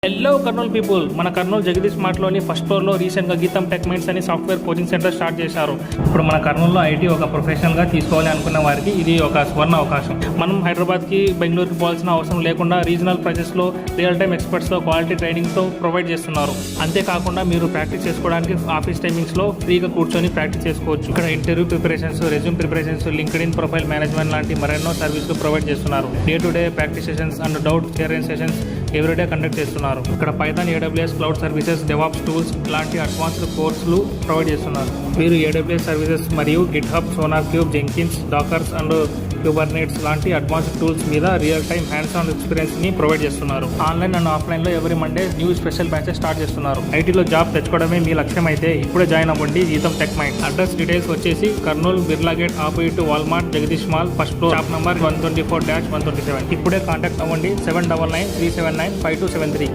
Hello Kurnool people, మన Kurnool Jagadish మార్ట్లోని first ఫ్లోర్లో రీసెంట్గా గీతం టెక్ మైండ్స్ అని సాఫ్ట్వేర్ కోచింగ్ సెంటర్ స్టార్ట్ చేశారు. ఇప్పుడు మన కర్నూలులో ఐటీ ఒక ప్రొఫెషనల్గా తీసుకోవాలి అనుకున్న వారికి ఇది ఒక సువర్ణ అవకాశం. మనం హైదరాబాద్కి బెంగళూరుకి పోవాల్సిన అవసరం లేకుండా రీజనల్ ప్రైజెస్లో రియల్ టైమ్ ఎక్స్పర్ట్స్తో క్వాలిటీ ట్రైనింగ్తో ప్రొవైడ్ చేస్తున్నారు. అంతేకాకుండా మీరు ప్రాక్టీస్ చేసుకోవడానికి ఆఫీస్ టైమింగ్స్లో ఫ్రీగా కూర్చొని ప్రాక్టీస్ చేసుకోవచ్చు. ఇక్కడ interview preparations, resume preparations, LinkedIn profile management లాంటి మరెన్నో సర్వీసులు ప్రొవైడ్ చేస్తున్నారు. Day to day practice sessions and doubt clearance sessions everyday conduct చేస్తున్నారు. ఇక్కడ Python, AWS, cloud services, DevOps tools లాంటి అడ్వాన్స్డ్ కోర్సులు ప్రొవైడ్ చేస్తున్నారు. మీరు AWS సర్వీసెస్ మరియు GitHub, sonar cube, Jenkins, Dockers and Kubernetes లాంటి అడ్వాన్స్డ్ టూల్స్ మీద real time hands on experience ని ప్రొవైడ్ చేస్తున్నారు. ఆన్లైన్ అండ్ ఆఫ్లైన్ లో every Monday new special batches start చేస్తున్నారు. ఐటీలో జాబ్ తెచ్చుకోవడమే మీ లక్ష్యం అయితే ఇప్పుడే జాయిన్ అవ్వండి గీతం టెక్ మైండ్. అడ్రస్ డీటెయిల్స్ వచ్చేసి Kurnool Birla gate opposite Walmart, Jagadish mall, first floor, shop number 124-127. ఇప్పుడే కాంటాక్ట్ అవ్వండి 7993795273.